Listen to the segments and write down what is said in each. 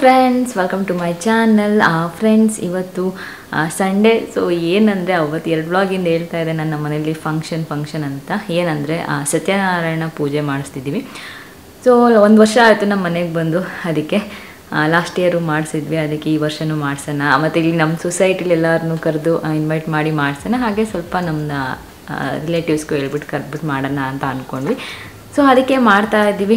Friends, welcome to my channel. Friends, ಇವತ್ತು Sunday. So ಏನಂದರೆ ಅವತ್ತು 2 ವ್ಲಾಗಿಂದ ಹೇಳ್ತಾ ಇದೆ ನನ್ನ ಮನೇಲಿ ಫಂಕ್ಷನ್ ಅಂತ. ಏನಂದರೆ ಸತ್ಯನಾರಾಯಣ ಪೂಜೆ ಮಾಡಿಸ್ತಿದ್ದೀವಿ. ಸೊ 1 ವರ್ಷ ಆಯಿತು ನಮ್ಮ ಮನೆಗೆ ಬಂದು. ಅದಕ್ಕೆ ಲಾಸ್ಟ್ ಇಯರು ಮಾಡಿಸಿದ್ವಿ, ಅದಕ್ಕೆ ಈ ವರ್ಷವೂ ಮಾಡಿಸೋಣ. ಮತ್ತು ಇಲ್ಲಿ ನಮ್ಮ ಸೊಸೈಟಿಲಿ ಎಲ್ಲರನ್ನೂ ಕರೆದು ಇನ್ವೈಟ್ ಮಾಡಿ ಮಾಡಿಸೋಣ. ಹಾಗೆ ಸ್ವಲ್ಪ ನಮ್ಮ ರಿಲೇಟಿವ್ಸ್ಗೂ ಹೇಳ್ಬಿಟ್ಟು ಕರೆದ್ಬಿಟ್ಟು ಮಾಡೋಣ ಅಂತ ಅಂದ್ಕೊಂಡ್ವಿ. ಸೊ ಅದಕ್ಕೆ ಮಾಡ್ತಾಯಿದ್ದೀವಿ,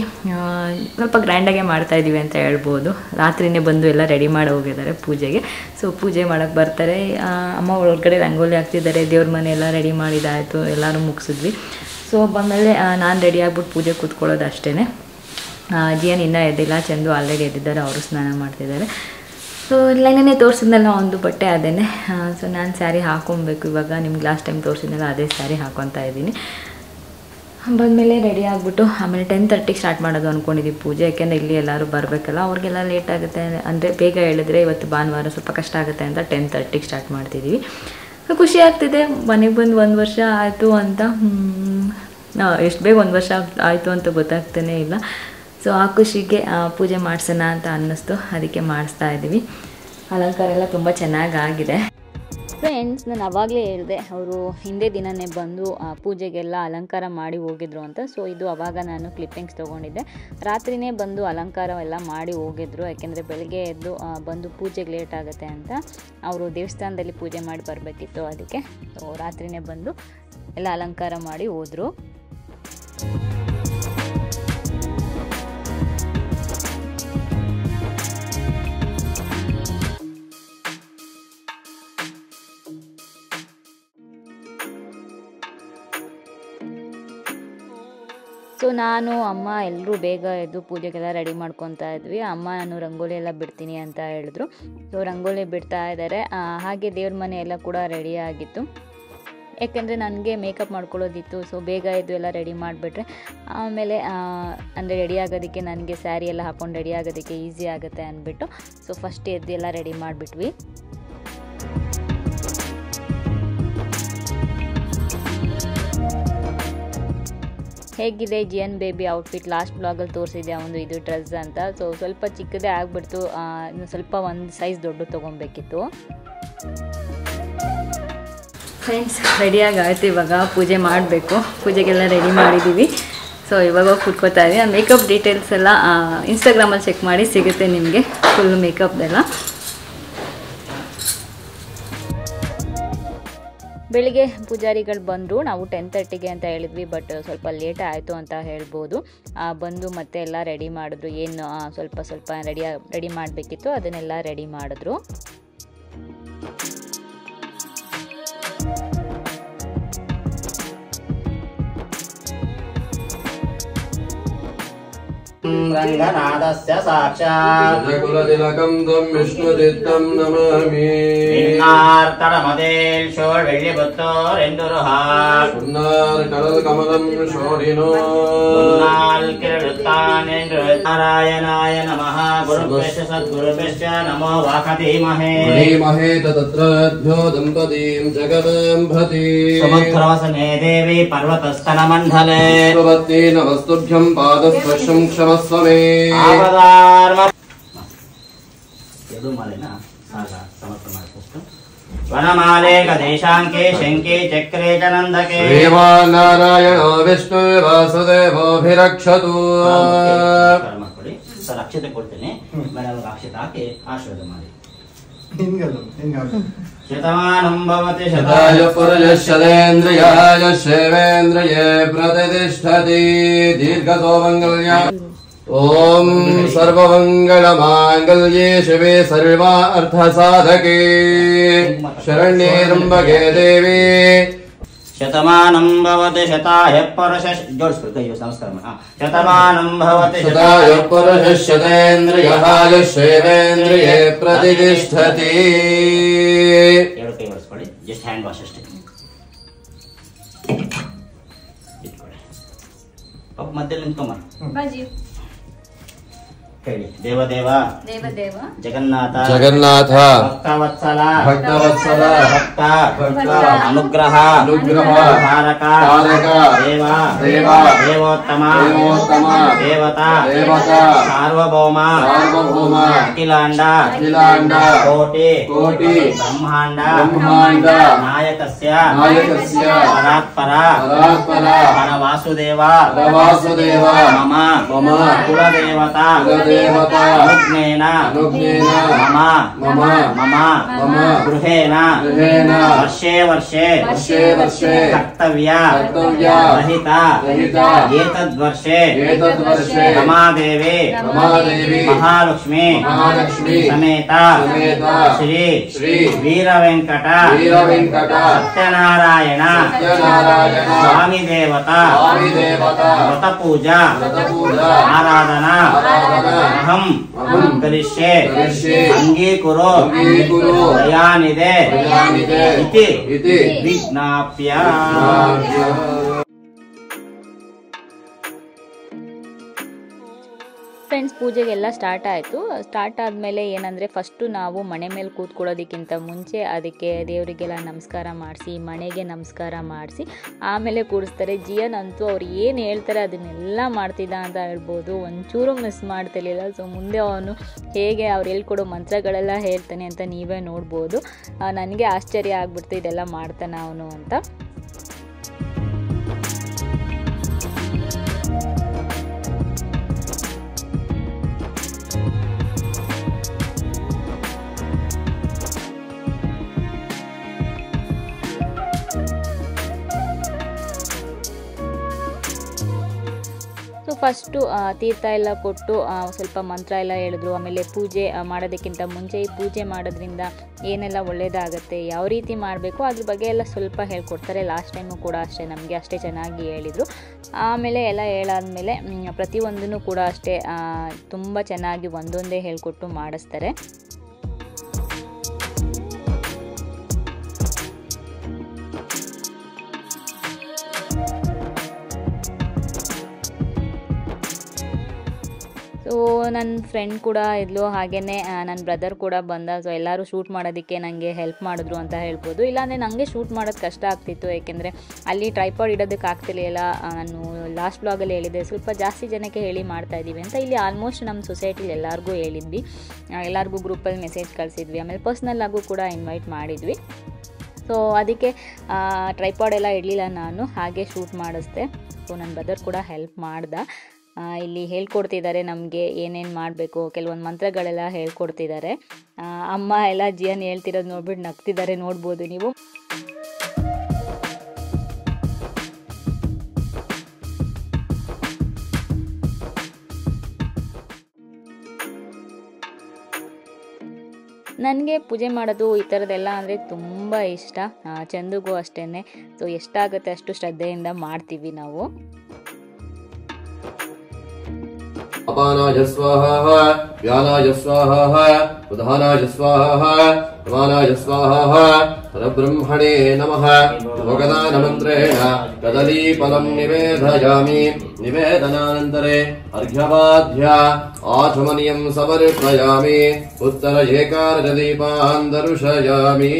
ಸ್ವಲ್ಪ ಗ್ರ್ಯಾಂಡಾಗೆ ಮಾಡ್ತಾಯಿದ್ದೀವಿ ಅಂತ ಹೇಳ್ಬೋದು. ರಾತ್ರಿಯೇ ಬಂದು ಎಲ್ಲ ರೆಡಿ ಮಾಡಿ ಹೋಗಿದ್ದಾರೆ ಪೂಜೆಗೆ. ಸೊ ಪೂಜೆ ಮಾಡೋಕ್ಕೆ ಬರ್ತಾರೆ. ಅಮ್ಮ ಒಳಗಡೆ ರಂಗೋಲಿ ಹಾಕ್ತಿದ್ದಾರೆ, ದೇವ್ರ ಮನೆ ಎಲ್ಲ ರೆಡಿ ಮಾಡಿದ್ದಾಯಿತು, ಎಲ್ಲರೂ ಮುಗಿಸಿದ್ವಿ. ಸೊ ಬಂದಮೇಲೆ ನಾನು ರೆಡಿ ಆಗ್ಬಿಟ್ಟು ಪೂಜೆ ಕೂತ್ಕೊಳ್ಳೋದು ಅಷ್ಟೇ. ಜಿಯನ್ ಇನ್ನೂ ಎದ್ದಿಲ್ಲ, ಚಂದು ಆಲ್ರೆಡಿ ಎದ್ದಿದ್ದಾರೆ, ಅವರು ಸ್ನಾನ ಮಾಡ್ತಿದ್ದಾರೆ. ಸೊ ಇಲ್ಲೇ ತೋರಿಸಿದ್ನಲ್ಲ ಒಂದು ಬಟ್ಟೆ ಅದೇ. ಸೊ ನಾನು ಸ್ಯಾರಿ ಹಾಕೊಬೇಕು ಇವಾಗ. ನಿಮ್ಗೆ ಲಾಸ್ಟ್ ಟೈಮ್ ತೋರಿಸಿದ್ನಲ್ಲ ಅದೇ ಸ್ಯಾರಿ ಹಾಕೊತಾ ಇದ್ದೀನಿ. ಬಂದಮೇಲೆ ರೆಡಿ ಆಗಿಬಿಟ್ಟು ಆಮೇಲೆ 10:30 ಸ್ಟಾರ್ಟ್ ಮಾಡೋದು ಅಂದ್ಕೊಂಡಿದ್ದೀವಿ ಪೂಜೆ. ಯಾಕೆಂದರೆ ಇಲ್ಲಿ ಎಲ್ಲರೂ ಬರಬೇಕಲ್ಲ, ಅವ್ರಿಗೆಲ್ಲ ಲೇಟ್ ಆಗುತ್ತೆ. ಅಂದರೆ ಬೇಗ ಹೇಳಿದ್ರೆ ಇವತ್ತು ಭಾನುವಾರ ಸ್ವಲ್ಪ ಕಷ್ಟ ಆಗುತ್ತೆ ಅಂತ 10:30 ಸ್ಟಾರ್ಟ್ ಮಾಡ್ತಿದ್ದೀವಿ. ಸೊ ಖುಷಿ ಆಗ್ತಿದೆ, ಮನೆಗೆ ಬಂದು 1 ವರ್ಷ ಆಯಿತು ಅಂತ. ಎಷ್ಟು ಬೇಗ 1 ವರ್ಷ ಆಯಿತು ಅಂತ ಗೊತ್ತಾಗ್ತಾನೇ ಇಲ್ಲ. ಸೊ ಆ ಖುಷಿಗೆ ಪೂಜೆ ಮಾಡಿಸೋಣ ಅಂತ ಅನ್ನಿಸ್ತು, ಅದಕ್ಕೆ ಮಾಡಿಸ್ತಾ ಇದ್ದೀವಿ. ಅಲಂಕಾರ ಎಲ್ಲ ತುಂಬ ಚೆನ್ನಾಗಾಗಿದೆ. ಫ್ರೆಂಡ್ಸ್, ನಾನು ಆವಾಗಲೇ ಹೇಳಿದೆ, ಅವರು ಹಿಂದೆ ದಿನವೇ ಬಂದು ಪೂಜೆಗೆಲ್ಲ ಅಲಂಕಾರ ಮಾಡಿ ಹೋಗಿದ್ರು ಅಂತ. ಸೊ ಇದು ಆವಾಗ ನಾನು ಕ್ಲಿಪ್ಪಿಂಗ್ಸ್ ತೊಗೊಂಡಿದ್ದೆ. ರಾತ್ರಿಯೇ ಬಂದು ಅಲಂಕಾರ ಎಲ್ಲ ಮಾಡಿ ಹೋಗಿದ್ರು, ಯಾಕೆಂದರೆ ಬೆಳಗ್ಗೆ ಎದ್ದು ಬಂದು ಪೂಜೆಗೆ ಲೇಟ್ ಆಗುತ್ತೆ ಅಂತ. ಅವರು ದೇವಸ್ಥಾನದಲ್ಲಿ ಪೂಜೆ ಮಾಡಿ ಬರಬೇಕಿತ್ತು, ಅದಕ್ಕೆ ರಾತ್ರಿಯೇ ಬಂದು ಎಲ್ಲ ಅಲಂಕಾರ ಮಾಡಿ ಹೋದರು. ಸೊ ನಾನು ಅಮ್ಮ ಎಲ್ಲರೂ ಬೇಗ ಎದ್ದು ಪೂಜೆಗೆಲ್ಲ ರೆಡಿ ಮಾಡ್ಕೊತಾ ಇದ್ವಿ. ಅಮ್ಮ ನಾನು ರಂಗೋಲಿ ಎಲ್ಲ ಬಿಡ್ತೀನಿ ಅಂತ ಹೇಳಿದ್ರು. ಸೊ ರಂಗೋಲಿ ಬಿಡ್ತಾ ಇದ್ದಾರೆ. ಹಾಗೆ ದೇವ್ರ ಮನೆ ಎಲ್ಲ ಕೂಡ ರೆಡಿ ಆಗಿತ್ತು, ಯಾಕೆಂದರೆ ನನಗೆ ಮೇಕಪ್ ಮಾಡ್ಕೊಳ್ಳೋದಿತ್ತು. ಸೊ ಬೇಗ ಎದ್ದು ಎಲ್ಲ ರೆಡಿ ಮಾಡಿಬಿಟ್ರೆ ಆಮೇಲೆ ಅಂದರೆ ರೆಡಿ ಆಗೋದಕ್ಕೆ ನನಗೆ ಸ್ಯಾರಿ ಎಲ್ಲ ಹಾಕ್ಕೊಂಡು ರೆಡಿ ಆಗೋದಕ್ಕೆ ಈಸಿ ಆಗುತ್ತೆ ಅಂದ್ಬಿಟ್ಟು ಸೊ ಫಸ್ಟ್ ಎದ್ದು ಎಲ್ಲ ರೆಡಿ ಮಾಡಿಬಿಟ್ವಿ. ಹೇಗಿದೆ ಜಿಯನ್ ಬೇಬಿ ಔಟ್ಫಿಟ್? ಲಾಸ್ಟ್ ಬ್ಲಾಗಲ್ಲಿ ತೋರಿಸಿದ್ದೆ ಅವನು ಇದು ಡ್ರೆಸ್ ಅಂತ. ಸೊ ಸ್ವಲ್ಪ ಚಿಕ್ಕದೇ ಆಗಿಬಿಡ್ತು, ಸ್ವಲ್ಪ ಒಂದು ಸೈಜ್ ದೊಡ್ಡ ತೊಗೊಬೇಕಿತ್ತು. ಫ್ರೆಂಡ್ಸ್, ರೆಡಿಯಾಗಿ ಆಯ್ತು, ಇವಾಗ ಪೂಜೆ ಮಾಡಬೇಕು. ಪೂಜೆಗೆಲ್ಲ ರೆಡಿ ಮಾಡಿದ್ದೀವಿ. ಸೊ ಇವಾಗ ಕೂತ್ಕೋತಾ ಇದ್ದೀವಿ. ಮೇಕಪ್ ಡೀಟೇಲ್ಸ್ ಎಲ್ಲ ಇನ್ಸ್ಟಾಗ್ರಾಮಲ್ಲಿ ಚೆಕ್ ಮಾಡಿ ಸಿಗುತ್ತೆ ನಿಮಗೆ, ಫುಲ್ ಮೇಕಪ್ದೆಲ್ಲ. ಬೆಳಿಗ್ಗೆ ಪೂಜಾರಿಗಳು ಬಂದರು. ನಾವು 10:30 ಅಂತ ಹೇಳಿದ್ವಿ, ಬಟ್ ಸ್ವಲ್ಪ ಲೇಟ್ ಆಯಿತು ಅಂತ ಹೇಳ್ಬೋದು. ಬಂದು ಮತ್ತೆ ಎಲ್ಲ ರೆಡಿ ಮಾಡಿದ್ರು. ಏನು ಸ್ವಲ್ಪ ರೆಡಿ ಮಾಡಬೇಕಿತ್ತು ಅದನ್ನೆಲ್ಲ ರೆಡಿ ಮಾಡಿದ್ರು. ರಂಗನಾಥಸ್ಯ ಸಾಕ್ಷಾತ್ ಕುಲತಿಲಕಂ ತ್ವಂ ವಿಷ್ಣುಚಿತ್ತಂ ನಮಾಮಿ. ಇನ್ನಾರ್ತಡಮದೇಲ್ ಶೋಳ್ ಬೆಳ್ಳಿ ಬತ್ತೋರ್ ಎಂದುರುಹ ಉನ್ನಾರ್ ಕಡಲ್ ಕಮಲಂ ಶೋಡಿನೋ ಉನ್ನಾಲ್ ಕಿರಳುತ್ತಾನೆಂದು ನಾರಾಯಣಾಯ ನಮಃ ಗುರುಭ್ಯಶ್ಚ ಸದ್ಗುರುಭ್ಯಶ್ಚ ನಮೋ ವಾಕಧೀಮಹೇ ಧೀಮಹೇ ತತ್ರದ್ಭ್ಯೋ ದಂಪತೀಂ ಜಗದಾಂ ಭತಿ ಸುಮಧ್ರವಸನೆ ದೇವಿ ಪರ್ವತಸ್ತನ ಮಂಡಲೆ ಸ್ವವತ್ತೇನ ವಸ್ತುಭ್ಯಂ ಪಾದಸ್ಪರ್ಶಂ ಕ್ಷಮಸ್ವ ಮೇ. ವನಮಾಲೆ ಗದೇಶಾಂಕೆ ಶಂಕೆ ಚಕ್ರೆ ಚ ನಂದಕೆ ದೇವಾನ್ ನಾರಾಯಣೋ ವಿಷ್ಣು ವಾಸುದೇವೋಭಿರಕ್ಷತು. ಮಾಡ್ಕೊಳ್ಳಿ ಸರ್, ಅಕ್ಷತೆ ಕೊಡ್ತೇನೆ, ಮೇಡಮ್ ಅಕ್ಷತೆ ಹಾಕಿ ಆಶೀರ್ವಾದ ಮಾಡಿ. ಶತಮಾನಂ ಭವತಿ ಶತಾಯ ಪುರುಷೇಂದ್ರಿಯಾಯ ಶೇವೇಂದ್ರಿಯೇ ಪ್ರತಿಷ್ಠತಿ ದೀರ್ಘಸೌಮಂಗಲ್ಯ. ಓಂ ಸರ್ವಮಂಗಳಮಾಂಗಲ್ಯೇ ಶಿವೆ ಸರ್ವಾರ್ಥಸಾಧಕೆ ಶರಣ್ಯೇ ತ್ರ್ಯಂಬಕೆ ದೇವಿ. ಶತಮಾನಂ ಭವತಿ ಶತಾಯ ಪುರುಷ ಜೋಡಿಸ್ಬೇಕು. ನಮಸ್ಕಾರ. ಶತಮಾನಂ ಭವತಿ ಶತಾಯ ಪುರುಷೇಂದ್ರಿಯಾಯ ಶೇವೇಂದ್ರಿಯೇ ಪ್ರತಿಷ್ಠತಿ. 2 ಕೈ ಒರೆಸ್ಕೊಳ್ಳಿ, ಜಸ್ಟ್ ಹ್ಯಾಂಡ್ ವಾಶ್ ಅಷ್ಟೇ. ಇಟ್ಕೊಳ್ಳಿ. ಪಾಪ ಮಧ್ಯದಲ್ಲಿ ನಿಂತ್ಕೊಂಬ. ಹೇಳಿ. ದೇವದೇವ ದೇವದೇವ ಜಗನ್ನಾಥ ಜಗನ್ನಾಥ ಭಕ್ತವತ್ಸಲ ಭಕ್ತವತ್ಸಲ ಭಕ್ತ ಭಕ್ತ ಅನುಗ್ರಹ ಅನುಗ್ರಹ ತಾರಕ ತಾರಕ ದೇವ ದೇವ ದೇವೋತ್ತಮ ದೇವೋತ್ತಮ ದೇವತಾ ದೇವತಾ ಸಾರ್ವಭೌಮ ಸಾರ್ವಭೌಮ ಅಖಿಲಾಂಡ ಅಖಿಲಾಂಡ ಕೋಟಿ ಕೋಟಿ ಬ್ರಹ್ಮಾಂಡ ಬ್ರಹ್ಮಾಂಡ ನಾಯಕಸ್ಯ ನಾಯಕಸ್ಯ ಪರಾತ್ಪರ ಪರಾತ್ಪರ ಪರವಾಸುದೇವ ಪರವಾಸುದೇವ ಮಮ ಮಮ ಕುಲದೇವತಾ ಕುಲದೇವತಾ ಅನುಜ್ಞೇನ ಅನುಜ್ಞೇನ ಮಮ ಮಮ ಮಮ ಮಮ ಗೃಹೇಣ ಗೃಹೇಣ ವರ್ಷೇ ವರ್ಷೇ ವರ್ಷೇ ವರ್ಷೇ ಕರ್ತವ್ಯ ಕರ್ತವ್ಯ ರಹಿತ ರಹಿತ ಏತದ್ವರ್ಷೆ ಏತದ್ವರ್ಷೆ ರಮಾದೇವಿ ರಮಾದೇವಿ ಮಹಾಲಕ್ಷ್ಮಿ ಮಹಾಲಕ್ಷ್ಮಿ ಸಮೇತ ಸಮೇತ ಶ್ರೀ ಶ್ರೀ ವೀರವೆಂಕಟ ವೀರವೆಂಕಟ ಸತ್ಯನಾರಾಯಣ ಸತ್ಯನಾರಾಯಣ ಸ್ವಾಮಿ ದೇವತಾ ಸ್ವಾಮಿ ದೇವತಾ ವ್ರತ ಪೂಜಾ ವ್ರತಪೂಜಾ ಆರಾಧನಾ ಆರಾಧನಾ ಅಹಂ ಅಹಂ ಕರಿಷ್ಯೆ ಕರಿಷ್ಯೆ ಅಂಗೀಕುರು ಅಂಗೀಕುರು ದಯಾನಿದೆ ದಯಾನಿದೆ ಇತಿ ಇತಿ ವಿಜ್ಞಾಪ್ಯ. ಫ್ರೆಂಡ್ಸ್, ಪೂಜೆಗೆಲ್ಲ ಸ್ಟಾರ್ಟ್ ಆಯಿತು. ಸ್ಟಾರ್ಟ್ ಆದಮೇಲೆ ಏನಂದರೆ ಫಸ್ಟು ನಾವು ಮನೆ ಮೇಲೆ ಕೂತ್ಕೊಳ್ಳೋದಕ್ಕಿಂತ ಮುಂಚೆ ಅದಕ್ಕೆ ದೇವರಿಗೆಲ್ಲ ನಮಸ್ಕಾರ ಮಾಡಿಸಿ, ಮನೆಗೆ ನಮಸ್ಕಾರ ಮಾಡಿಸಿ ಆಮೇಲೆ ಕೂರಿಸ್ತಾರೆ. ಜಿಯನ್ ಅಂತೂ ಅವ್ರು ಏನು ಹೇಳ್ತಾರೆ ಅದನ್ನೆಲ್ಲ ಮಾಡ್ತಿದ್ದ ಅಂತ ಹೇಳ್ಬೋದು. ಒಂಚೂರು ಮಿಸ್ ಮಾಡ್ತಿರ್ಲಿಲ್ಲ. ಸೊ ಮುಂದೆ ಅವನು ಹೇಗೆ ಅವ್ರು ಹೇಳ್ಕೊಡೋ ಮಂತ್ರಗಳೆಲ್ಲ ಹೇಳ್ತಾನೆ ಅಂತ ನೀವೇ ನೋಡ್ಬೋದು. ನನಗೆ ಆಶ್ಚರ್ಯ ಆಗ್ಬಿಡ್ತು ಇದೆಲ್ಲ ಮಾಡ್ತಾನೆ ಅವನು ಅಂತ. ಸೊ ಫಸ್ಟು ತೀರ್ಥ ಎಲ್ಲ ಕೊಟ್ಟು ಸ್ವಲ್ಪ ಮಂತ್ರ ಎಲ್ಲ ಹೇಳಿದ್ರು. ಆಮೇಲೆ ಪೂಜೆ ಮಾಡೋದಕ್ಕಿಂತ ಮುಂಚೆ ಈ ಪೂಜೆ ಮಾಡೋದ್ರಿಂದ ಏನೆಲ್ಲ ಒಳ್ಳೆಯದಾಗತ್ತೆ, ಯಾವ ರೀತಿ ಮಾಡಬೇಕು ಅದ್ರ ಬಗ್ಗೆ ಎಲ್ಲ ಸ್ವಲ್ಪ ಹೇಳ್ಕೊಡ್ತಾರೆ. ಲಾಸ್ಟ್ ಟೈಮು ಕೂಡ ಅಷ್ಟೇ ನಮಗೆ ಅಷ್ಟೇ ಚೆನ್ನಾಗಿ ಹೇಳಿದರು. ಆಮೇಲೆ ಎಲ್ಲ ಹೇಳಾದ್ಮೇಲೆ ಪ್ರತಿಯೊಂದನ್ನು ಕೂಡ ಅಷ್ಟೇ ತುಂಬ ಚೆನ್ನಾಗಿ ಒಂದೊಂದೇ ಹೇಳ್ಕೊಟ್ಟು ಮಾಡಿಸ್ತಾರೆ. ಸೊ ನನ್ನ ಫ್ರೆಂಡ್ ಕೂಡ ಇದ್ಲು, ಹಾಗೆಯೇ ನನ್ನ ಬ್ರದರ್ ಕೂಡ ಬಂದ. ಸೊ ಎಲ್ಲರೂ ಶೂಟ್ ಮಾಡೋದಕ್ಕೆ ನನಗೆ ಹೆಲ್ಪ್ ಮಾಡಿದ್ರು ಅಂತ ಹೇಳ್ಬೋದು. ಇಲ್ಲಾಂದರೆ ನನಗೆ ಶೂಟ್ ಮಾಡೋದು ಕಷ್ಟ ಆಗ್ತಿತ್ತು, ಏಕೆಂದರೆ ಅಲ್ಲಿ ಟ್ರೈಪಾಡ್ ಇಡೋದಕ್ಕೆ ಆಗ್ತಿರ್ಲಿಲ್ಲ. ನಾನು ಲಾಸ್ಟ್ ಬ್ಲಾಗಲ್ಲಿ ಹೇಳಿದ್ದೆ ಸ್ವಲ್ಪ ಜಾಸ್ತಿ ಜನಕ್ಕೆ ಹೇಳಿ ಮಾಡ್ತಾಯಿದ್ದೀವಿ ಅಂತ. ಇಲ್ಲಿ ಆಲ್ಮೋಸ್ಟ್ ನಮ್ಮ ಸೊಸೈಟಿಲಿ ಎಲ್ಲರಿಗೂ ಹೇಳಿದ್ವಿ, ಎಲ್ಲರಿಗೂ ಗ್ರೂಪಲ್ಲಿ ಮೆಸೇಜ್ ಕಳಿಸಿದ್ವಿ. ಆಮೇಲೆ ಪರ್ಸ್ನಲ್ಲಾಗೂ ಕೂಡ ಇನ್ವೈಟ್ ಮಾಡಿದ್ವಿ. ಸೊ ಅದಕ್ಕೆ ಟ್ರೈಪಾಡ್ ಎಲ್ಲ ಇಡಲಿಲ್ಲ, ನಾನು ಹಾಗೆ ಶೂಟ್ ಮಾಡಿಸ್ದೆ. ಸೊ ನನ್ನ ಬ್ರದರ್ ಕೂಡ ಹೆಲ್ಪ್ ಮಾಡ್ದೆ. ಇಲ್ಲಿ ಹೇಳ್ಕೊಡ್ತಿದ್ದಾರೆ ನಮಗೆ ಏನೇನು ಮಾಡಬೇಕು, ಕೆಲವೊಂದು ಮಂತ್ರಗಳೆಲ್ಲ ಹೇಳ್ಕೊಡ್ತಿದ್ದಾರೆ. ಅಮ್ಮ ಎಲ್ಲ ಜಿಯನ್ ಹೇಳ್ತಿರೋದು ನೋಡ್ಬಿಟ್ಟು ನಗ್ತಿದ್ದಾರೆ, ನೋಡ್ಬೋದು ನೀವು. ನನಗೆ ಪೂಜೆ ಮಾಡೋದು ಈ ಥರದ್ದೆಲ್ಲ ಅಂದರೆ ತುಂಬ ಇಷ್ಟ. ಚಂದುಗೂ ಅಷ್ಟೇ. ಸೊ ಎಷ್ಟಾಗುತ್ತೆ ಅಷ್ಟು ಶ್ರದ್ಧೆಯಿಂದ ಮಾಡ್ತೀವಿ ನಾವು. ಅಪಾನಾಯ ಸ್ವಾಹ, ವ್ಯಾನಾಯ ಸ್ವಾಹ, ಉದಾನಾಯ ಸ್ವಾಹ, ಪ್ರಮಾನಾಯ ಸ್ವಾಹ, ಪರಬ್ರಹ್ಮಣೇ ನಮಃ. ಭಗದಾನಮಂತ್ರೇಣ ಕದಲೀಫಲಂ ನಿವೇದಯಾಮಿ. ನಿವೇದನಾನಂತರೆ ಅರ್ಘ್ಯವಾದ್ಯ ಆಚಮನೀಯಂ ಸಮರ್ಪಯಾಮಿ. ಉತ್ತರ ಏಕಾರ ದೀಪಾನ್ ದರ್ಶಯಾಮಿ.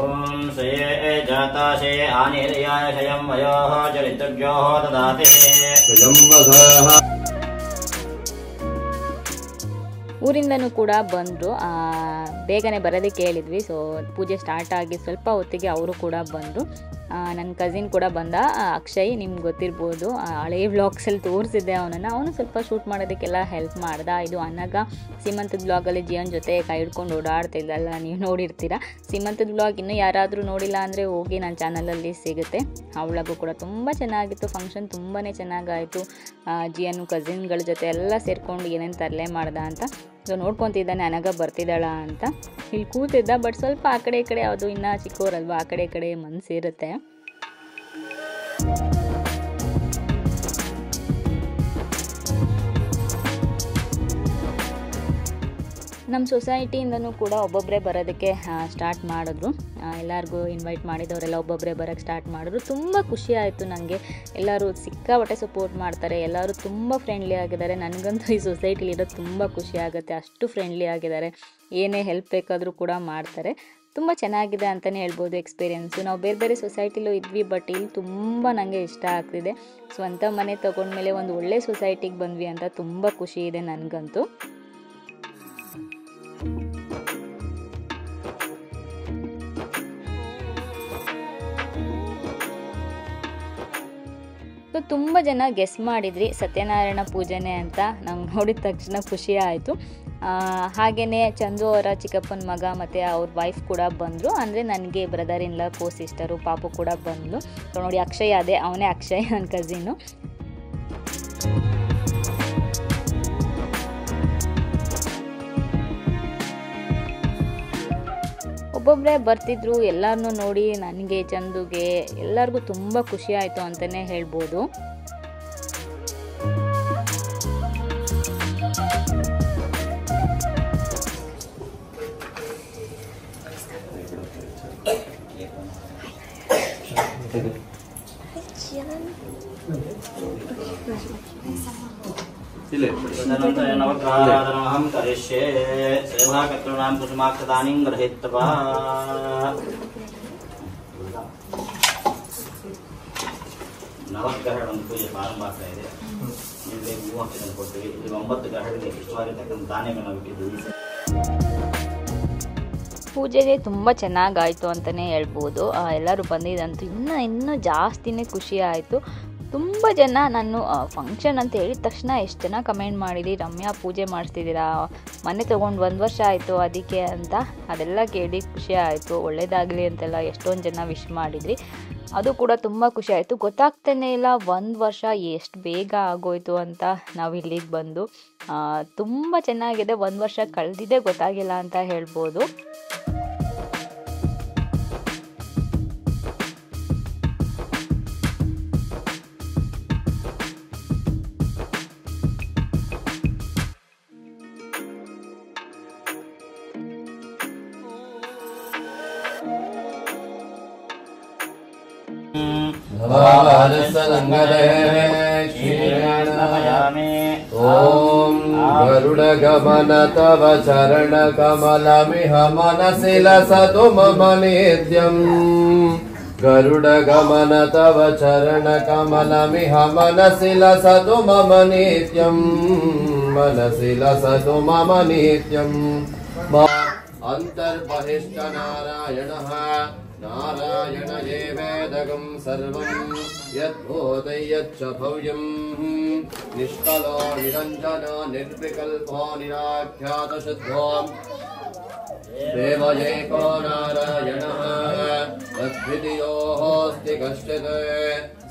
ಓಂ ಶ್ರೇಯೇ ಜಾತಾಶೇ ಆನಿರ್ಯಾಯ ಶಯಂ ವಯೋಃ ಚರಿತೃಭ್ಯೋ ದದಾತಿ. ಊರಿಂದನೂ ಕೂಡ ಬಂದರು, ಬೇಗನೆ ಬರೋದಕ್ಕೆ ಹೇಳಿದ್ವಿ. ಸೊ ಪೂಜೆ ಸ್ಟಾರ್ಟ್ ಆಗಿ ಸ್ವಲ್ಪ ಹೊತ್ತಿಗೆ ಅವರು ಕೂಡ ಬಂದರು. ನನ್ನ ಕಸಿನ್ ಕೂಡ ಬಂದ, ಅಕ್ಷಯ್, ನಿಮ್ಗೆ ಗೊತ್ತಿರ್ಬೋದು, ಹಳೆಯ ವ್ಲಾಗ್ಸಲ್ಲಿ ತೋರಿಸಿದ್ದೆ ಅವನನ್ನು. ಅವನು ಸ್ವಲ್ಪ ಶೂಟ್ ಮಾಡೋದಕ್ಕೆಲ್ಲ ಹೆಲ್ಪ್ ಮಾಡ್ದ. ಇದು ಅನಗ ಸೀಮಂತದ ವ್ಲಾಗಲ್ಲಿ ಜಿಯನ್ ಜೊತೆ ಕೈ ಹಿಡ್ಕೊಂಡು ಓಡಾಡ್ತಿದ್ದಲ್ಲ, ನೀವು ನೋಡಿರ್ತೀರ. ಸೀಮಂತದ ವ್ಲಾಗ್ ಇನ್ನೂ ಯಾರಾದರೂ ನೋಡಿಲ್ಲ ಅಂದರೆ ಹೋಗಿ ನನ್ನ ಚಾನಲಲ್ಲಿ ಸಿಗುತ್ತೆ. ಆ ವ್ಲಾಗು ಕೂಡ ತುಂಬ ಚೆನ್ನಾಗಿತ್ತು. ಫಂಕ್ಷನ್ ತುಂಬಾ ಚೆನ್ನಾಗಾಯಿತು. ಜಿಯನ್ನು ಕಸಿನ್ಗಳ ಜೊತೆ ಎಲ್ಲ ಸೇರಿಕೊಂಡು ಏನೇನು ತರಲೆ ಮಾಡ್ದ ಅಂತ. ಸೊ ನೋಡ್ಕೊತಿದ್ದಾನೆ ಅನಗ ಬರ್ತಿದ್ದಾಳ ಅಂತ. ಇಲ್ಲಿ ಕೂತಿದ್ದ, ಬಟ್ ಸ್ವಲ್ಪ ಆ ಕಡೆ ಈ ಕಡೆ, ಅದು ಇನ್ನೂ ಚಿಕ್ಕವರಲ್ವ, ಆ ಕಡೆ ಈ ಕಡೆ ಮನಸ್ಸಿರುತ್ತೆ. ನಮ್ಮ ಸೊಸೈಟಿಯಿಂದನೂ ಕೂಡ ಒಬ್ಬೊಬ್ಬರೇ ಬರೋದಕ್ಕೆ ಸ್ಟಾರ್ಟ್ ಮಾಡಿದ್ರು. ಎಲ್ಲರಿಗೂ ಇನ್ವೈಟ್ ಮಾಡಿದವರೆಲ್ಲ ಒಬ್ಬೊಬ್ಬರೇ ಬರೋಕ್ಕೆ ಸ್ಟಾರ್ಟ್ ಮಾಡಿದ್ರು. ತುಂಬ ಖುಷಿ ಆಯಿತು ನನಗೆ. ಎಲ್ಲರೂ ಸಿಕ್ಕಾಪಟ್ಟೆ ಸಪೋರ್ಟ್ ಮಾಡ್ತಾರೆ, ಎಲ್ಲರೂ ತುಂಬ ಫ್ರೆಂಡ್ಲಿ ಆಗಿದ್ದಾರೆ. ನನಗಂತೂ ಈ ಸೊಸೈಟಿಲಿರೋದು ತುಂಬ ಖುಷಿ ಆಗುತ್ತೆ, ಅಷ್ಟು ಫ್ರೆಂಡ್ಲಿ ಆಗಿದ್ದಾರೆ. ಏನೇ ಹೆಲ್ಪ್ ಬೇಕಾದರೂ ಕೂಡ ಮಾಡ್ತಾರೆ. ತುಂಬ ಚೆನ್ನಾಗಿದೆ ಅಂತಲೇ ಹೇಳ್ಬೋದು ಎಕ್ಸ್ಪೀರಿಯೆನ್ಸು. ನಾವು ಬೇರೆ ಬೇರೆ ಸೊಸೈಟಿಲೂ ಇದ್ವಿ, ಬಟ್ ಇಲ್ಲಿ ತುಂಬ ನನಗೆ ಇಷ್ಟ ಆಗ್ತಿದೆ. ಸ್ವಂತ ಮನೆ ತೊಗೊಂಡ್ಮೇಲೆ ಒಂದು ಒಳ್ಳೆ ಸೊಸೈಟಿಗೆ ಬಂದ್ವಿ ಅಂತ ತುಂಬ ಖುಷಿ ಇದೆ ನನಗಂತೂ. ಸೊ ತುಂಬ ಜನ ಗೆಸ್ ಮಾಡಿದ್ರಿ ಸತ್ಯನಾರಾಯಣ ಪೂಜೆನೇ ಅಂತ. ನಂಗೆ ನೋಡಿದ ತಕ್ಷಣ ಖುಷಿ ಆಯಿತು. ಹಾಗೆಯೇ ಚಂದು ಅವರ ಚಿಕ್ಕಪ್ಪನ ಮಗ ಮತ್ತು ಅವ್ರ ವೈಫ್ ಕೂಡ ಬಂದರು. ಅಂದರೆ ನನಗೆ brother in law, co sister ಪಾಪು ಕೂಡ ಬಂದರು. ಸೊ ನೋಡಿ, ಅಕ್ಷಯ್ ಅದೇ ಅವನೇ ಅಕ್ಷಯ್, ನನ್ನ ಕಸಿನ್ನು. ಒಬ್ಬೊಬ್ಬರೇ ಬರ್ತಿದ್ರು. ಎಲ್ಲರನ್ನೂ ನೋಡಿ ನನಗೆ, ಚಂದುಗೆ, ಎಲ್ಲರಿಗೂ ತುಂಬ ಖುಷಿ ಆಯಿತು ಅಂತಲೇ ಹೇಳ್ಬೋದು. नवग्रहाराधनमहं करिष्ये सेवाकर्तॄणां कुसुमाक्षतानीं गृहीत्वा ನವಗ್ರಹಗಳ ಒಂದು ಪೂಜೆ ಪ್ರಾರಂಭ ಆಗ್ತಾ ಇದೆ. ಇಲ್ಲಿ 30 ಜನ ಕೊಡ್ತೀವಿ. ಇಲ್ಲಿ 9 ಗ್ರಹಗಳಿಗೆ ಇಷ್ಟವಾಗಿರ್ತಕ್ಕಂಥ ಧಾನ್ಯಗಳು ನಾವು ಇಟ್ಟಿದ್ದೀವಿ. ಪೂಜೆಗೆ ತುಂಬ ಚೆನ್ನಾಗಾಯಿತು ಅಂತಲೇ ಹೇಳ್ಬೋದು. ಎಲ್ಲರೂ ಬಂದಿದ್ದಂತೂ ಇನ್ನೂ ಜಾಸ್ತಿನೇ ಖುಷಿ ಆಯಿತು. ತುಂಬ ಜನ ನಾನು ಫಂಕ್ಷನ್ ಅಂತ ಹೇಳಿದ ತಕ್ಷಣ ಎಷ್ಟು ಜನ ಕಮೆಂಟ್ ಮಾಡಿದ್ರಿ, ರಮ್ಯಾ ಪೂಜೆ ಮಾಡಿಸ್ತಿದ್ದೀರಾ, ಮನೆ ತೊಗೊಂಡು 1 ವರ್ಷ ಆಯಿತು ಅದಕ್ಕೆ ಅಂತ. ಅದೆಲ್ಲ ಕೇಳಿ ಖುಷಿ ಆಯಿತು. ಒಳ್ಳೇದಾಗಲಿ ಅಂತೆಲ್ಲ ಎಷ್ಟೊಂದು ಜನ ವಿಶ್ ಮಾಡಿದ್ರಿ. ಅದು ಕೂಡ ತುಂಬ ಖುಷಿ ಆಯಿತು. ಗೊತ್ತಾಗ್ತಾನೆ ಇಲ್ಲ 1 ವರ್ಷ ಎಷ್ಟು ಬೇಗ ಆಗೋಯ್ತು ಅಂತ. ನಾವು ಇಲ್ಲಿಗೆ ಬಂದು ತುಂಬ ಚೆನ್ನಾಗಿದೆ. 1 ವರ್ಷ ಕಳೆದಿದ್ದೇ ಗೊತ್ತಾಗಿಲ್ಲ ಅಂತ ಹೇಳ್ಬೋದು. ಓಂ ಗರುಡಗಮನ ತವ ಚರಣ ಕಮಲಮಿಹ ಮನಸಿ ಲಸತು ಮಮ ನಿತ್ಯಂ. ಗರುಡಗಮನ ತವ ಚರಣ ಕಮಲಮಿಹ ಮನಸಿ ಲಸತು ಮಮ ನಿತ್ಯಂ. ಮನಸಿ ಲಸತು ಮಮ ನಿತ್ಯಂ. ಅಂತರ್ಬಹಿಷ್ಠ ನಾರಾಯಣಃ ನಾರಾಯಣ ವೇದಗಂ ಸರ್ವಂ ಯದ್ಭೂತೈ ಯಚ್ಚ ಭವ್ಯಂ. ನಿಷ್ಕಲೋ ನಿರಂಜನ ನಿರ್ವಿಕಲ್ಪೋ ನಿರಾಖ್ಯಾತ ಶುದ್ಧೋ ದೇವಯೇಕೋ ನಾರಾಯಣಃ ತದ್ವಿತೀಯೋऽಸ್ತಿ ಕಶ್ಚಿತ್.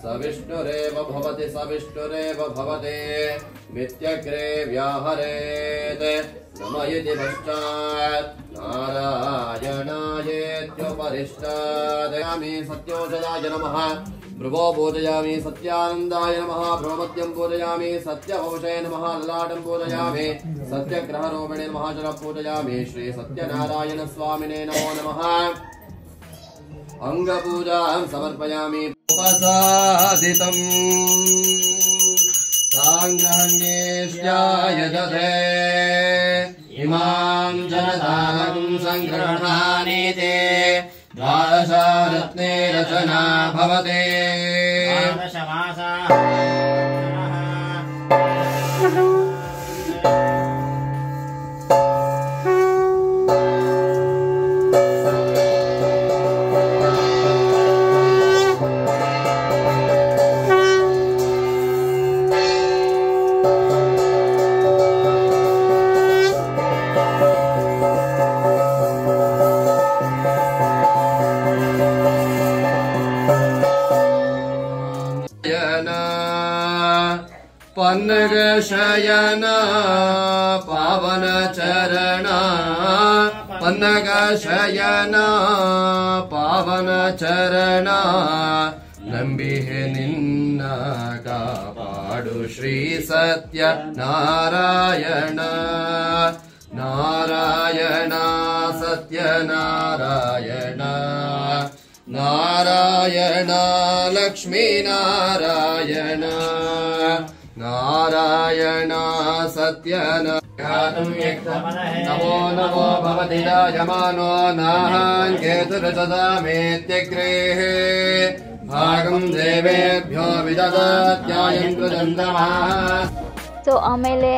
ಸವಿಷ್ಣುರೇವ ಭವತಿ ಸವಿಷ್ಣುರೇವ ಭವತೆ ಮಿತ್ಯಗ್ರೇ ವ್ಯಾಹರೇತ್. ನಮ ಇತಿ ಪಶ್ಚಾತ್ ನಾರಾಯಣಾಯೇತ್ಯುಪರಿಷ್ಟಾದಯಾಮಿ. ಸತ್ಯೋಷಧಾಯ ನಮಃ ಭ್ರುವೋ ಪೂಜಯಾಮಿ. ಸತ್ಯಾನಂದಾಯ ನಮಃ ಭ್ರಮಮಧ್ಯಂ ಪೂಜಯಾಮಿ. ಸತ್ಯವಂಶೇ ನಮಃ ಲಲಾಟಂ ಪೂಜಯಾಮಿ. ಸತ್ಯಗ್ರಹರೋಪಿಣೇ ನಮಃ ಜಲ ಪೂಜಯಾಮಿ. ಶ್ರೀ ಸತ್ಯನಾರಾಯಣ ಸ್ವಾಮಿನೇ ನಮೋ ನಮಃ. ಅಂಗಪೂಜಾಂ ಸಮರ್ಪಯಾಮಿ. ಉಪಸಾದಿತಂ ಸಾಂಗ್ರಹಣ್ಯೇಶ್ಯಾಯ ದಧೇ ಇಮಾಂ ಜನತಾಂ ಸಂಗ್ರಹಣಾನೀತೆ. ದ್ವಾದಶರತ್ನೇ ರಚನಾ ಭವತೆ. पन्नग शयन पावन चरण. पन्नग शयन पावन चरण. ನಂಬಿಹೆ ನಿನ್ನ ಕಾಪಾಡು ಶ್ರೀ ಸತ್ಯ ನಾರಾಯಣ. ನಾರಾಯಣ ಸತ್ಯನಾರಾಯಣ ನಾರಾಯಣ ಲಕ್ಷ್ಮೀನಾರಾಯಣ ನಾರಾಯಣ ಸತ್ಯನಾರಾಯಣ ನಮೋ ನಮೋ ಭವತಿ ರಾಜಮಾನೋ ನಾಹಂ ಕೇತುರತದಾಮೇತ್ಯಗ್ರೇ ಭಾಗಂ ದೇವೇಭ್ಯೋ ವಿದದಾತ್ಯಾಯಂ ಕೃದಂದಮಃ. ಸೊ ಆಮೇಲೆ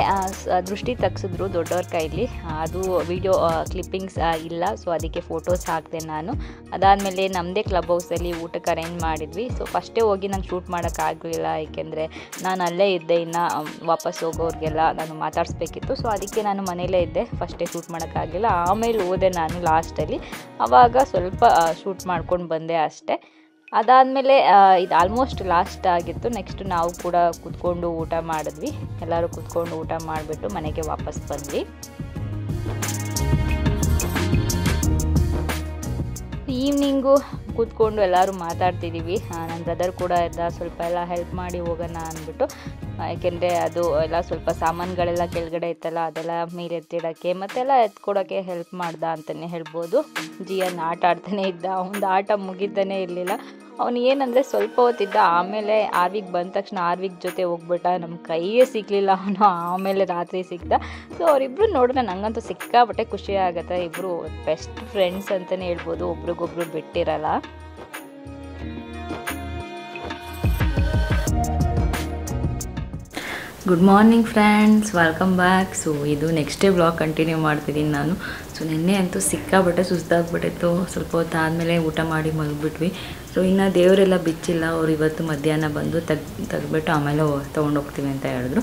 ದೃಷ್ಟಿ ತೆಗ್ಸಿದ್ರು ದೊಡ್ಡವ್ರ ಕೈಲಿ, ಅದು ವಿಡಿಯೋ ಕ್ಲಿಪ್ಪಿಂಗ್ಸ್ ಇಲ್ಲ, ಸೊ ಅದಕ್ಕೆ ಫೋಟೋಸ್ ಹಾಕಿದೆ ನಾನು. ಅದಾದಮೇಲೆ ನಮ್ಮದೇ ಕ್ಲಬ್ ಹೌಸಲ್ಲಿ ಊಟಕ್ಕೆ ಅರೇಂಜ್ ಮಾಡಿದ್ವಿ. ಸೊ ಫಸ್ಟೇ ಹೋಗಿ ನಾನು ಶೂಟ್ ಮಾಡೋಕ್ಕಾಗಲಿಲ್ಲ, ಏಕೆಂದರೆ ನಾನು ಅಲ್ಲೇ ಇದ್ದೆ, ಇನ್ನು ವಾಪಸ್ ಹೋಗೋರಿಗೆಲ್ಲ ನಾನು ಮಾತಾಡಿಸ್ಬೇಕಿತ್ತು. ಸೊ ಅದಕ್ಕೆ ನಾನು ಮನೆಯಲ್ಲೇ ಇದ್ದೆ, ಫಸ್ಟೇ ಶೂಟ್ ಮಾಡೋಕ್ಕಾಗಲಿಲ್ಲ. ಆಮೇಲೆ ಹೋದೆ ನಾನು ಲಾಸ್ಟಲ್ಲಿ, ಆವಾಗ ಸ್ವಲ್ಪ ಶೂಟ್ ಮಾಡ್ಕೊಂಡು ಬಂದೆ ಅಷ್ಟೇ. ಅದಾದಮೇಲೆ ಇದು ಆಲ್ಮೋಸ್ಟ್ ಲಾಸ್ಟ್ ಆಗಿತ್ತು. ನೆಕ್ಸ್ಟ್ ನಾವು ಕೂಡ ಕೂತ್ಕೊಂಡು ಊಟ ಮಾಡಿದ್ವಿ, ಎಲ್ಲರೂ ಕೂತ್ಕೊಂಡು ಊಟ ಮಾಡಿಬಿಟ್ಟು ಮನೆಗೆ ವಾಪಸ್ ಬಂದ್ವಿ. ಈವ್ನಿಂಗು ಕೂತ್ಕೊಂಡು ಎಲ್ಲರೂ ಮಾತಾಡ್ತಿದ್ದೀವಿ. ನನ್ನ ಬ್ರದರ್ ಕೂಡ ಇದ್ದ, ಸ್ವಲ್ಪ ಎಲ್ಲ ಹೆಲ್ಪ್ ಮಾಡಿ ಹೋಗೋಣ ಅಂದ್ಬಿಟ್ಟು, ಯಾಕೆಂದರೆ ಅದು ಎಲ್ಲ ಸ್ವಲ್ಪ ಸಾಮಾನುಗಳೆಲ್ಲ ಕೆಳಗಡೆ ಇತ್ತಲ್ಲ, ಅದೆಲ್ಲ ಮೇಲೆ ಎತ್ತಿಡೋಕ್ಕೆ ಮತ್ತೆಲ್ಲ ಎತ್ಕೊಡೋಕ್ಕೆ ಹೆಲ್ಪ್ ಮಾಡ್ದ ಅಂತಲೇ ಹೇಳ್ಬೋದು. ಜಿಯನ್ ಆಟ ಆಡ್ತಾನೆ ಇದ್ದ, ಅವನದು ಆಟ ಮುಗಿತಾನೆ ಇರಲಿಲ್ಲ. ಅವನು ಏನಂದರೆ ಸ್ವಲ್ಪ ಹೊತ್ತಿದ್ದ, ಆಮೇಲೆ ಆರ್ವಿಗೆ ಬಂದ ತಕ್ಷಣ ಆರ್ವಿಗ್ ಜೊತೆ ಹೋಗ್ಬಿಟ್ಟ, ನಮ್ಮ ಕೈಯೇ ಸಿಗಲಿಲ್ಲ ಅವನು. ಆಮೇಲೆ ರಾತ್ರಿ ಸಿಗ್ದ. ಸೊ ಅವರಿಬ್ಬರು ನೋಡಿದ್ರೆ ನನಗಂತೂ ಸಿಕ್ಕಾಬಟ್ಟೆ ಖುಷಿ ಆಗುತ್ತೆ. ಇಬ್ಬರು ಬೆಸ್ಟ್ ಫ್ರೆಂಡ್ಸ್ ಅಂತಲೇ ಹೇಳ್ಬೋದು, ಒಬ್ರಿಗೊಬ್ರು ಬಿಟ್ಟಿರಲ್ಲ. Good morning friends, welcome back. So ಇದು ನೆಕ್ಸ್ಟ್ ಡೇ ವ್ಲಾಗ್ ಕಂಟಿನ್ಯೂ ಮಾಡ್ತಿದ್ದೀನಿ ನಾನು. ಸೊ ನಿನ್ನೆ ಅಂತೂ ಸಿಕ್ಕಾಬಟ್ಟೆ ಸುಸ್ತಾಗ್ಬಿಟ್ಟಿತ್ತು. ಸ್ವಲ್ಪ ಹೊತ್ತು ಆದಮೇಲೆ ಊಟ ಮಾಡಿ ಮಲಗಿಬಿಟ್ವಿ. ಸೊ ಇನ್ನು ದೇವರೆಲ್ಲ ಬಿಚ್ಚಿಲ್ಲ, ಅವ್ರು ಇವತ್ತು ಮಧ್ಯಾಹ್ನ ಬಂದು ತೆಗ್ದುಬಿಟ್ಟು ಆಮೇಲೆ ತೊಗೊಂಡೋಗ್ತೀವಿ ಅಂತ ಹೇಳಿದ್ರು.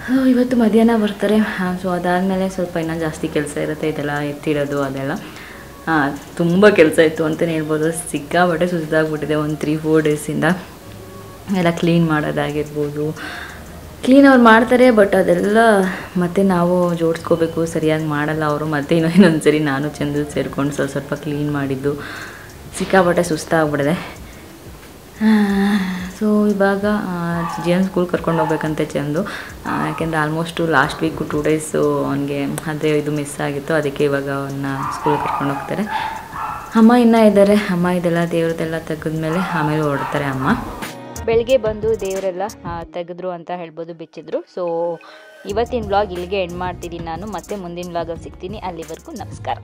ಸೊ ಇವತ್ತು ಮಧ್ಯಾಹ್ನ ಬರ್ತಾರೆ. ಸೊ ಅದಾದಮೇಲೆ ಸ್ವಲ್ಪ ಇನ್ನೂ ಜಾಸ್ತಿ ಕೆಲಸ ಇರುತ್ತೆ, ಇದೆಲ್ಲ ಎತ್ತಿಡೋದು ಅದೆಲ್ಲ ತುಂಬ ಕೆಲಸ ಇತ್ತು ಅಂತಲೇ ಹೇಳ್ಬೋದು. ಸಿಕ್ಕಾಬಟ್ಟೆ ಸುಸ್ತಾಗ್ಬಿಟ್ಟಿದೆ ಒಂದು 3-4 ಡೇಸಿಂದ. ಎಲ್ಲ ಕ್ಲೀನ್ ಮಾಡೋದಾಗಿರ್ಬೋದು, ಕ್ಲೀನ್ ಅವ್ರು ಮಾಡ್ತಾರೆ, ಬಟ್ ಅದೆಲ್ಲ ಮತ್ತೆ ನಾವು ಜೋಡಿಸ್ಕೋಬೇಕು, ಸರಿಯಾಗಿ ಮಾಡಲ್ಲ ಅವರು. ಮತ್ತು ಇನ್ನೊಂದು ಸರಿ ನಾನು ಚಂದು ಸೇರಿಕೊಂಡು ಸ್ವಲ್ಪ ಕ್ಲೀನ್ ಮಾಡಿದ್ದು, ಸಿಕ್ಕಾಪಟ್ಟೆ ಸುಸ್ತಾಗ್ಬಿಡಿದೆ. ಸೊ ಇವಾಗ ಜಿಯನ್ ಸ್ಕೂಲ್ ಕರ್ಕೊಂಡು ಹೋಗ್ಬೇಕಂತೆ ಚಂದು, ಯಾಕೆಂದರೆ ಆಲ್ಮೋಸ್ಟು ಲಾಸ್ಟ್ ವೀಕು 2 ಡೇಸು ಅವನಿಗೆ ಅದೇ ಇದು ಮಿಸ್ ಆಗಿತ್ತು. ಅದಕ್ಕೆ ಇವಾಗ ಅವನ್ನ ಸ್ಕೂಲ್ ಕರ್ಕೊಂಡು ಹೋಗ್ತಾರೆ. ಅಮ್ಮ ಇನ್ನೂ ಇದ್ದಾರೆ, ಅಮ್ಮ ಇದೆಲ್ಲ ದೇವ್ರದ್ದೆಲ್ಲ ತೆಗೆದ್ಮೇಲೆ ಆಮೇಲೆ ಹೊರಡ್ತಾರೆ ಅಮ್ಮ. ಬೆಳಗ್ಗೆ ಬಂದು ದೇವರೆಲ್ಲ ತೆಗೆದ್ರು ಅಂತ ಹೇಳ್ಬೋದು, ಬಿಚ್ಚಿದ್ರು. ಸೊ ಇವತ್ತಿನ ವ್ಲಾಗ್ ಇಲ್ಲಿಗೆ ಎಂಡ್ ಮಾಡ್ತಿದ್ದೀನಿ ನಾನು. ಮತ್ತೆ ಮುಂದಿನ ವ್ಲಾಗಲ್ಲಿ ಸಿಗ್ತೀನಿ. ಅಲ್ಲಿವರೆಗೂ ನಮಸ್ಕಾರ.